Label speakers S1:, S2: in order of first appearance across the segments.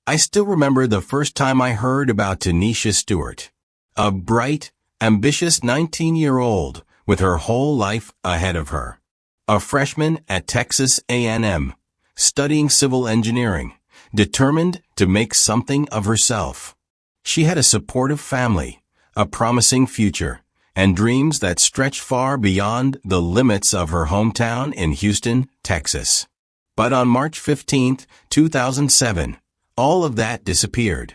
S1: I still remember the first time I heard about Tynesha Stewart, a bright, ambitious 19-year-old with her whole life ahead of her. A freshman at Texas A&M, studying civil engineering, determined to make something of herself. She had a supportive family, a promising future, and dreams that stretched far beyond the limits of her hometown in Houston, Texas. But on March 15, 2007, all of that disappeared.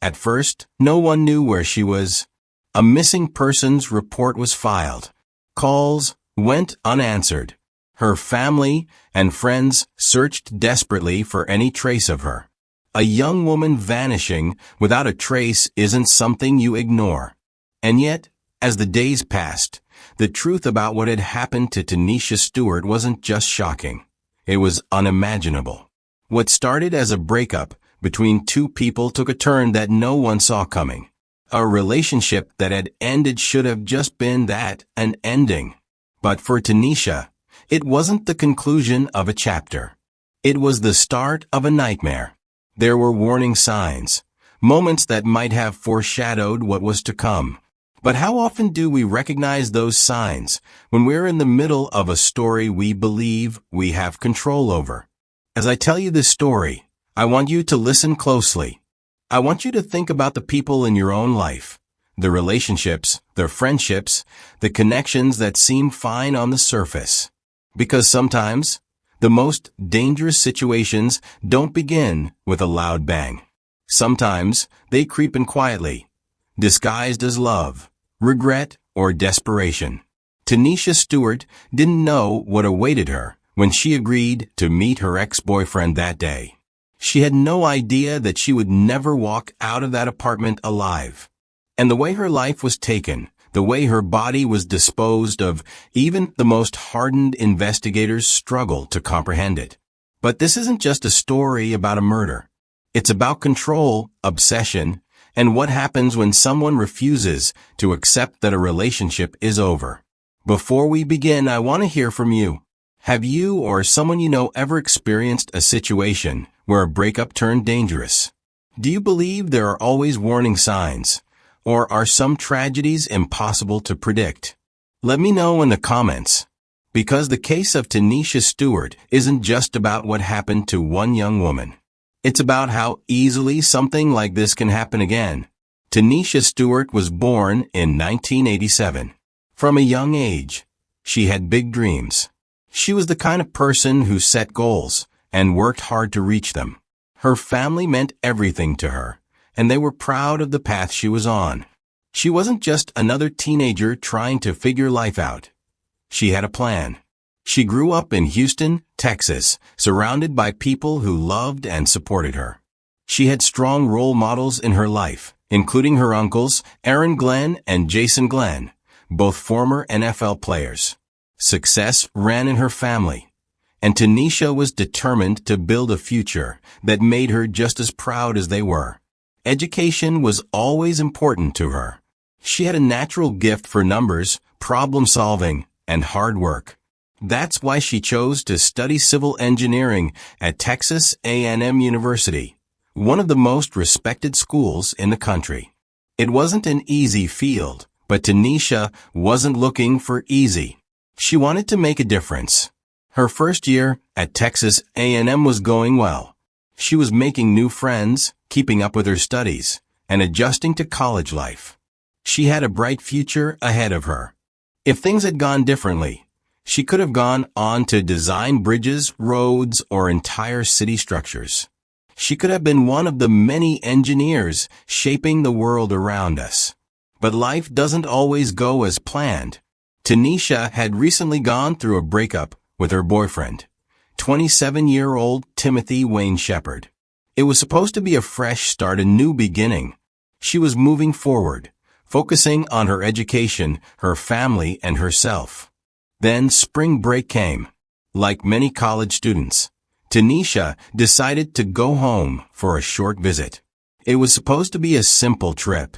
S1: At first, no one knew where she was. A missing persons report was filed. Calls went unanswered. Her family and friends searched desperately for any trace of her. A young woman vanishing without a trace isn't something you ignore. And yet, as the days passed, the truth about what had happened to Tynesha Stewart wasn't just shocking. It was unimaginable. What started as a breakup between two people took a turn that no one saw coming. A relationship that had ended should have just been that, an ending. But for Tynesha, it wasn't the conclusion of a chapter. It was the start of a nightmare. There were warning signs, moments that might have foreshadowed what was to come. But how often do we recognize those signs when we're in the middle of a story we believe we have control over? As I tell you this story, I want you to listen closely. I want you to think about the people in your own life, the relationships, the friendships, the connections that seem fine on the surface. Because sometimes, the most dangerous situations don't begin with a loud bang. Sometimes, they creep in quietly, disguised as love, regret, or desperation. Tynesha Stewart didn't know what awaited her when she agreed to meet her ex-boyfriend that day. She had no idea that she would never walk out of that apartment alive. And the way her life was taken, the way her body was disposed of, even the most hardened investigators struggle to comprehend it. But this isn't just a story about a murder. It's about control, obsession, and what happens when someone refuses to accept that a relationship is over. Before we begin, I want to hear from you. Have you or someone you know ever experienced a situation where a breakup turned dangerous? Do you believe there are always warning signs? Or are some tragedies impossible to predict? Let me know in the comments. Because the case of Tynesha Stewart isn't just about what happened to one young woman. It's about how easily something like this can happen again. Tynesha Stewart was born in 1987. From a young age, she had big dreams. She was the kind of person who set goals and worked hard to reach them. Her family meant everything to her, and they were proud of the path she was on. She wasn't just another teenager trying to figure life out. She had a plan. She grew up in Houston, Texas, surrounded by people who loved and supported her. She had strong role models in her life, including her uncles, Aaron Glenn and Jason Glenn, both former NFL players. Success ran in her family, and Tynesha was determined to build a future that made her just as proud as they were. Education was always important to her. She had a natural gift for numbers, problem solving, and hard work. That's why she chose to study civil engineering at Texas A&M University, one of the most respected schools in the country. It wasn't an easy field, but Tynesha wasn't looking for easy. She wanted to make a difference. Her first year at Texas A&M was going well. She was making new friends, keeping up with her studies, and adjusting to college life. She had a bright future ahead of her. If things had gone differently, she could have gone on to design bridges, roads, or entire city structures. She could have been one of the many engineers shaping the world around us. But life doesn't always go as planned. Tynesha had recently gone through a breakup with her boyfriend, 27-year-old Timothy Wayne Shepard. It was supposed to be a fresh start, a new beginning. She was moving forward, focusing on her education, her family, and herself. Then spring break came. Like many college students, Tynesha decided to go home for a short visit. It was supposed to be a simple trip,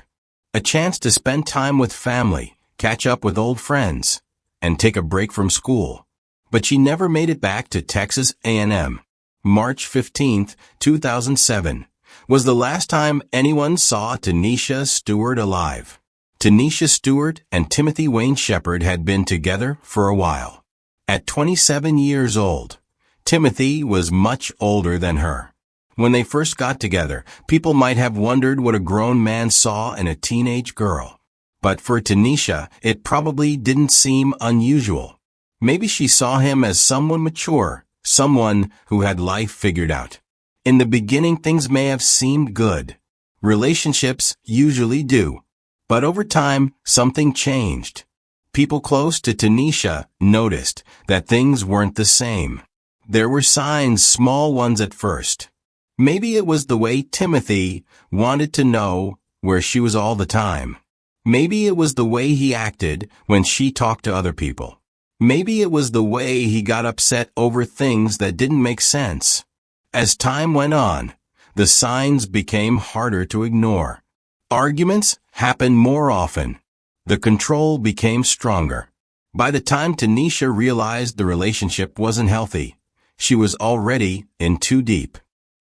S1: a chance to spend time with family, catch up with old friends, and take a break from school. But she never made it back to Texas A&M. March 15, 2007, was the last time anyone saw Tynesha Stewart alive. Tynesha Stewart and Timothy Wayne Shepherd had been together for a while. At 27 years old, Timothy was much older than her. When they first got together, people might have wondered what a grown man saw in a teenage girl. But for Tynesha, it probably didn't seem unusual. Maybe she saw him as someone mature, someone who had life figured out. In the beginning, things may have seemed good. Relationships usually do. But over time, something changed. People close to Tynesha noticed that things weren't the same. There were signs, small ones at first. Maybe it was the way Timothy wanted to know where she was all the time. Maybe it was the way he acted when she talked to other people. Maybe it was the way he got upset over things that didn't make sense. As time went on, the signs became harder to ignore. Arguments happened more often. The control became stronger. By the time Tynesha realized the relationship wasn't healthy, she was already in too deep.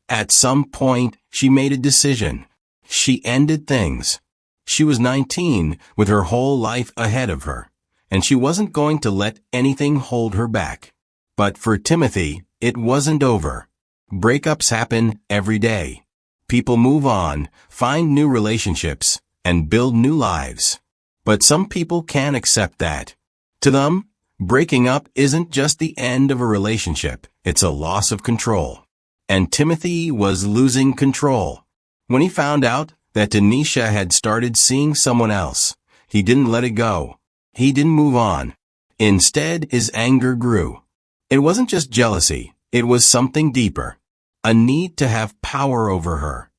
S1: At some point, she made a decision. She ended things. She was 19 with her whole life ahead of her, and she wasn't going to let anything hold her back. But for Timothy, it wasn't over. Breakups happen every day. People move on, find new relationships, and build new lives. But some people can't accept that. To them, breaking up isn't just the end of a relationship, it's a loss of control. And Timothy was losing control. When he found out that Tynesha had started seeing someone else, he didn't let it go. He didn't move on. Instead, his anger grew. It wasn't just jealousy, it was something deeper. A need to have power over her.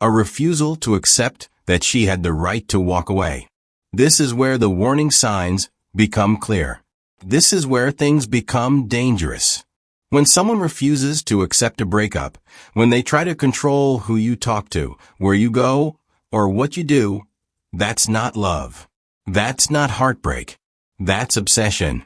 S1: A refusal to accept that she had the right to walk away. This is where the warning signs become clear. This is where things become dangerous. When someone refuses to accept a breakup, when they try to control who you talk to, where you go, or what you do, that's not love. That's not heartbreak. That's obsession.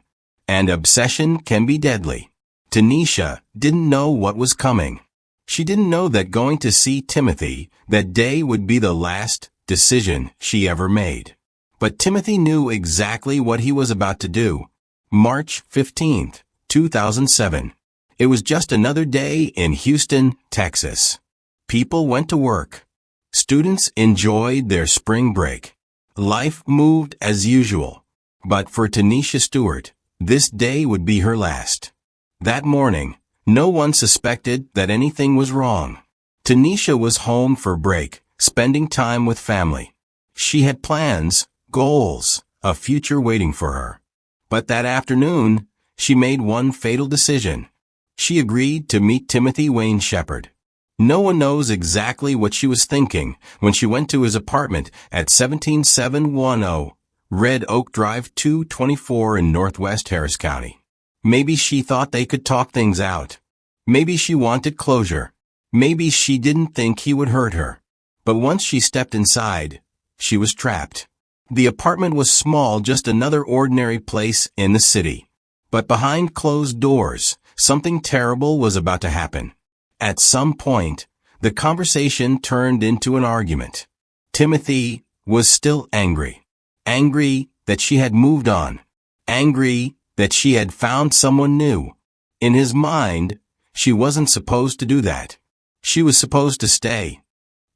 S1: And obsession can be deadly. Tynesha didn't know what was coming. She didn't know that going to see Timothy that day would be the last decision she ever made. But Timothy knew exactly what he was about to do. March 15, 2007. It was just another day in Houston, Texas. People went to work. Students enjoyed their spring break. Life moved as usual. But for Tynesha Stewart, this day would be her last. That morning, no one suspected that anything was wrong. Tynesha was home for break, spending time with family. She had plans, goals, a future waiting for her. But that afternoon, she made one fatal decision. She agreed to meet Timothy Wayne Shepherd. No one knows exactly what she was thinking when she went to his apartment at 17710 Red Oak Drive 224 in Northwest Harris County. Maybe she thought they could talk things out. Maybe she wanted closure. Maybe she didn't think he would hurt her. But once she stepped inside, she was trapped. The apartment was small, just another ordinary place in the city. But behind closed doors, something terrible was about to happen. At some point, the conversation turned into an argument. Timothy was still angry. Angry that she had moved on. Angry that she had found someone new. In his mind, she wasn't supposed to do that. She was supposed to stay.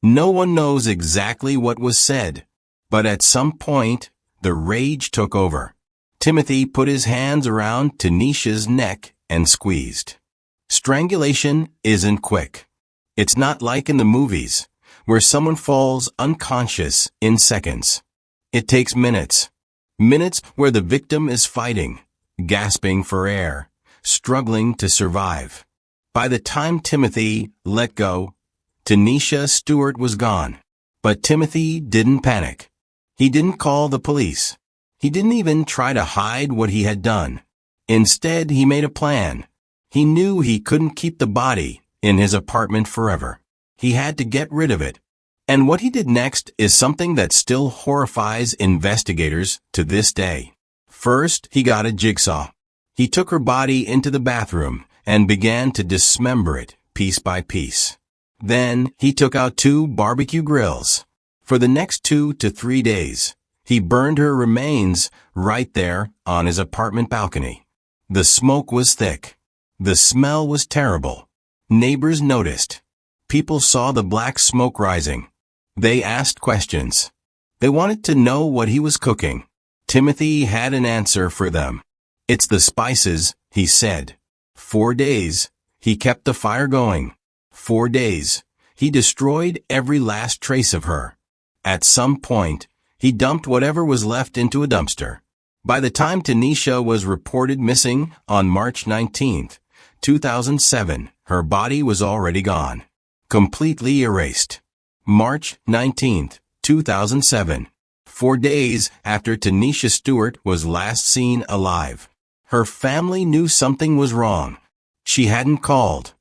S1: No one knows exactly what was said, but at some point, the rage took over. Timothy put his hands around Tynesha's neck and squeezed. Strangulation isn't quick. It's not like in the movies, where someone falls unconscious in seconds. It takes minutes. Minutes where the victim is fighting, gasping for air, struggling to survive. By the time Timothy let go, Tynesha Stewart was gone. But Timothy didn't panic. He didn't call the police. He didn't even try to hide what he had done. Instead, he made a plan. He knew he couldn't keep the body in his apartment forever. He had to get rid of it. And what he did next is something that still horrifies investigators to this day. First, he got a jigsaw. He took her body into the bathroom and began to dismember it piece by piece. Then, he took out 2 barbecue grills. For the next 2 to 3 days, he burned her remains right there on his apartment balcony. The smoke was thick. The smell was terrible. Neighbors noticed. People saw the black smoke rising. They asked questions. They wanted to know what he was cooking. Timothy had an answer for them. "It's the spices," he said. 4 days, he kept the fire going. 4 days, he destroyed every last trace of her. At some point, he dumped whatever was left into a dumpster. By the time Tynesha was reported missing on March 19, 2007, her body was already gone. Completely erased. March 19, 2007. 4 days after Tynesha Stewart was last seen alive. Her family knew something was wrong. She hadn't called.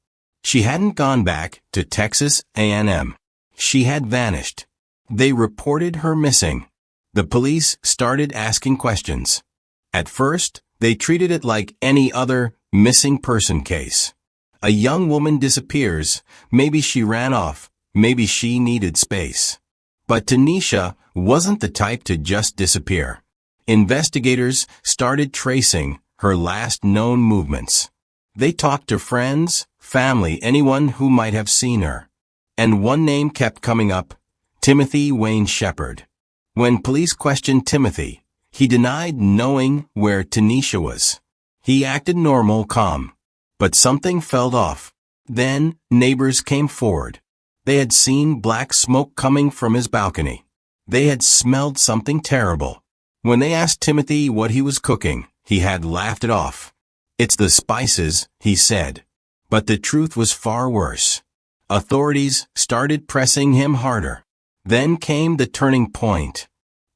S1: She hadn't gone back to Texas A&M. She had vanished. They reported her missing. The police started asking questions. At first, they treated it like any other missing person case. A young woman disappears. Maybe she ran off. Maybe she needed space. But Tynesha wasn't the type to just disappear. Investigators started tracing her last known movements. They talked to friends, family, anyone who might have seen her. And one name kept coming up: Timothy Wayne Shepard. When police questioned Timothy, he denied knowing where Tynesha was. He acted normal, calm. But something felt off. Then, neighbors came forward. They had seen black smoke coming from his balcony. They had smelled something terrible. When they asked Timothy what he was cooking, he had laughed it off. "It's the spices," he said. But the truth was far worse. Authorities started pressing him harder. Then came the turning point.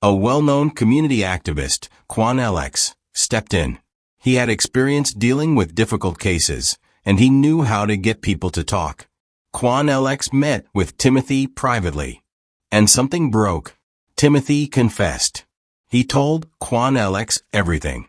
S1: A well-known community activist, Quan Alex, stepped in. He had experience dealing with difficult cases, and he knew how to get people to talk. Quan Alex met with Timothy privately. And something broke. Timothy confessed. He told Quan Alex everything.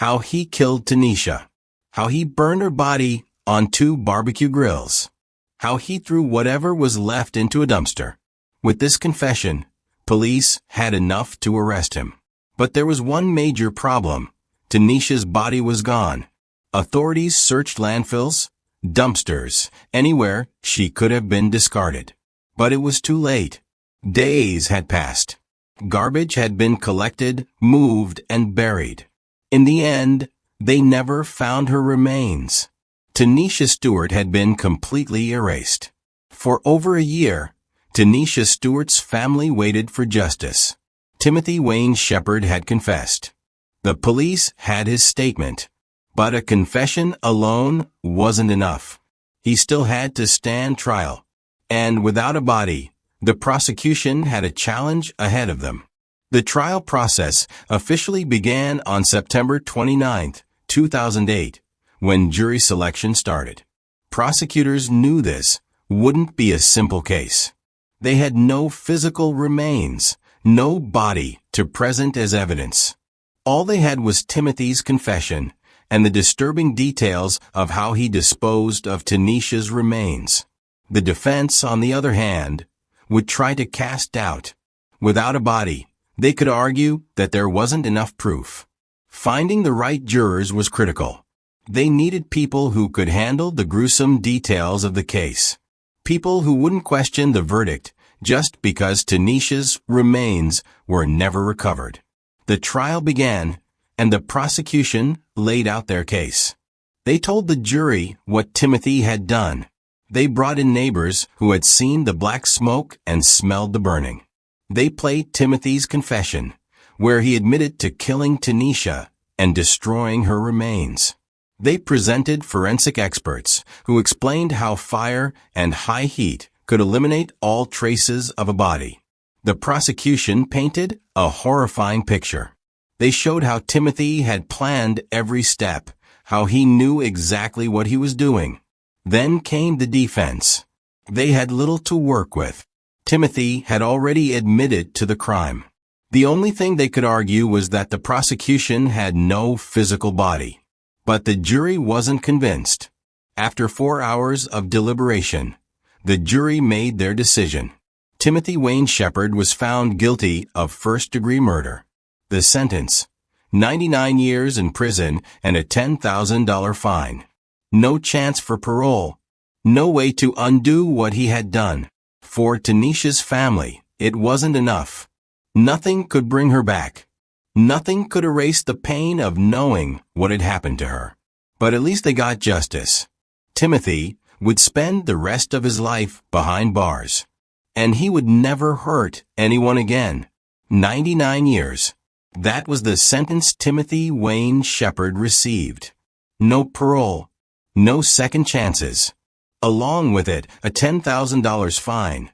S1: How he killed Tynesha. How he burned her body on 2 barbecue grills. How he threw whatever was left into a dumpster. With this confession, police had enough to arrest him. But there was one major problem. Tynesha's body was gone. Authorities searched landfills, dumpsters, anywhere she could have been discarded. But it was too late. Days had passed. Garbage had been collected, moved, and buried. In the end, they never found her remains. Tynesha Stewart had been completely erased. For over a year, Tynesha Stewart's family waited for justice. Timothy Wayne Shepard had confessed. The police had his statement. But a confession alone wasn't enough. He still had to stand trial. And without a body, the prosecution had a challenge ahead of them. The trial process officially began on September 29, 2008, when jury selection started. Prosecutors knew this wouldn't be a simple case. They had no physical remains, no body to present as evidence. All they had was Timothy's confession and the disturbing details of how he disposed of Tynesha's remains. The defense, on the other hand, would try to cast doubt. Without a body, they could argue that there wasn't enough proof. Finding the right jurors was critical. They needed people who could handle the gruesome details of the case. People who wouldn't question the verdict just because Tynesha's remains were never recovered. The trial began, and the prosecution laid out their case. They told the jury what Timothy had done. They brought in neighbors who had seen the black smoke and smelled the burning. They played Timothy's confession, where he admitted to killing Tynesha and destroying her remains. They presented forensic experts who explained how fire and high heat could eliminate all traces of a body. The prosecution painted a horrifying picture. They showed how Timothy had planned every step, how he knew exactly what he was doing. Then came the defense. They had little to work with. Timothy had already admitted to the crime. The only thing they could argue was that the prosecution had no physical body. But the jury wasn't convinced. After 4 hours of deliberation, the jury made their decision. Timothy Wayne Shepard was found guilty of first-degree murder. The sentence: 99 years in prison and a $10,000 fine. No chance for parole. No way to undo what he had done. For Tynesha's family, it wasn't enough. Nothing could bring her back. Nothing could erase the pain of knowing what had happened to her. But at least they got justice. Timothy would spend the rest of his life behind bars. And he would never hurt anyone again. 99 years. That was the sentence Timothy Wayne Shepard received. No parole. No second chances. Along with it, a $10,000 fine.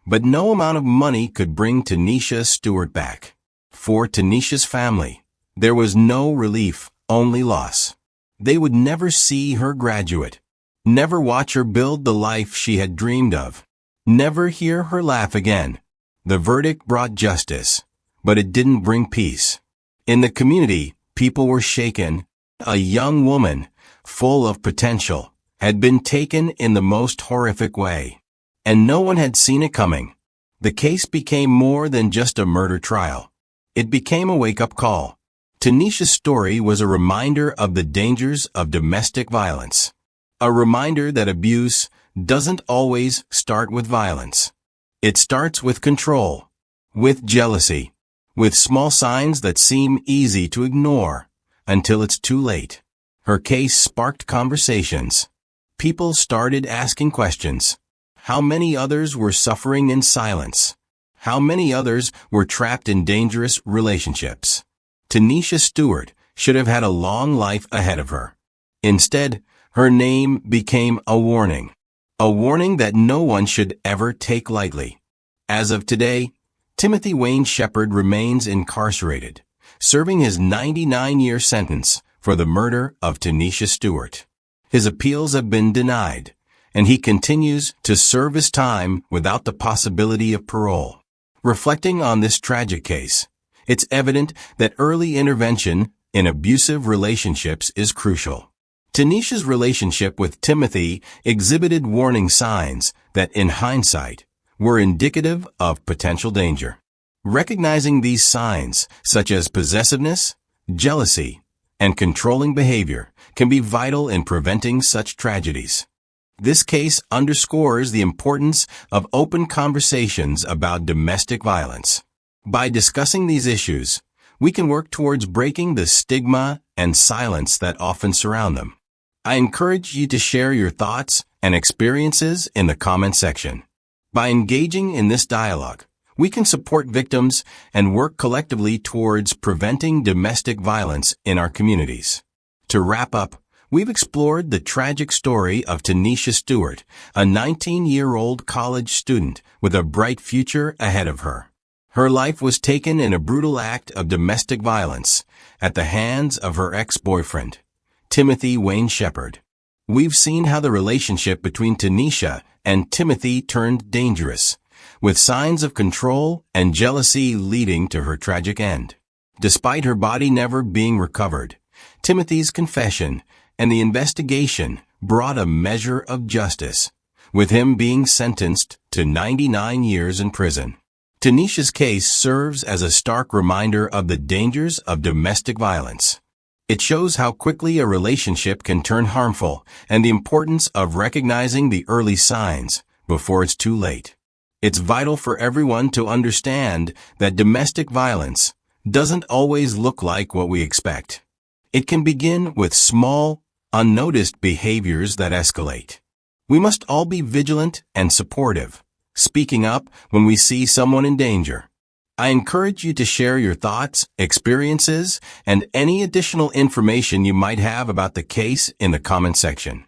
S1: But no amount of money could bring Tynesha Stewart back. For Tynesha's family, there was no relief, only loss. They would never see her graduate. Never watch her build the life she had dreamed of. Never hear her laugh again. The verdict brought justice, but it didn't bring peace. In the community, people were shaken. A young woman, full of potential, had been taken in the most horrific way. And no one had seen it coming. The case became more than just a murder trial. It became a wake-up call. Tynesha's story was a reminder of the dangers of domestic violence. A reminder that abuse doesn't always start with violence. It starts with control, with jealousy, with small signs that seem easy to ignore until it's too late. Her case sparked conversations. People started asking questions. How many others were suffering in silence? How many others were trapped in dangerous relationships? Tynesha Stewart should have had a long life ahead of her. Instead, her name became a warning that no one should ever take lightly. As of today, Timothy Wayne Shepard remains incarcerated, serving his 99-year sentence for the murder of Tynesha Stewart. His appeals have been denied, and he continues to serve his time without the possibility of parole. Reflecting on this tragic case, it's evident that early intervention in abusive relationships is crucial. Tynesha's relationship with Timothy exhibited warning signs that, in hindsight, were indicative of potential danger. Recognizing these signs, such as possessiveness, jealousy, and controlling behavior, can be vital in preventing such tragedies. This case underscores the importance of open conversations about domestic violence. By discussing these issues, we can work towards breaking the stigma and silence that often surround them. I encourage you to share your thoughts and experiences in the comment section. By engaging in this dialogue, we can support victims and work collectively towards preventing domestic violence in our communities. To wrap up, we've explored the tragic story of Tynesha Stewart, a 19-year-old college student with a bright future ahead of her. Her life was taken in a brutal act of domestic violence at the hands of her ex-boyfriend, Timothy Wayne Shepard. We've seen how the relationship between Tynesha and Timothy turned dangerous, with signs of control and jealousy leading to her tragic end. Despite her body never being recovered, Timothy's confession and the investigation brought a measure of justice, with him being sentenced to 99 years in prison. Tynesha's case serves as a stark reminder of the dangers of domestic violence. It shows how quickly a relationship can turn harmful and the importance of recognizing the early signs before it's too late. It's vital for everyone to understand that domestic violence doesn't always look like what we expect. It can begin with small, unnoticed behaviors that escalate. We must all be vigilant and supportive, speaking up when we see someone in danger. I encourage you to share your thoughts, experiences, and any additional information you might have about the case in the comment section.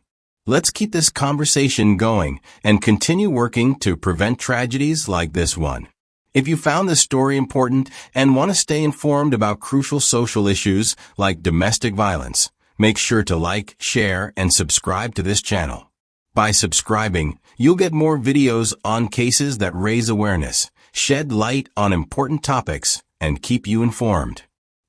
S1: Let's keep this conversation going and continue working to prevent tragedies like this one. If you found this story important and want to stay informed about crucial social issues like domestic violence, make sure to like, share, and subscribe to this channel. By subscribing, you'll get more videos on cases that raise awareness, shed light on important topics, and keep you informed.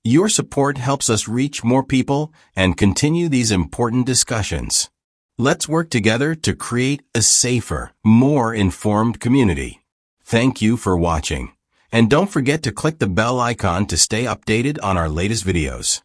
S1: Your support helps us reach more people and continue these important discussions. Let's work together to create a safer, more informed community. Thank you for watching. And don't forget to click the bell icon to stay updated on our latest videos.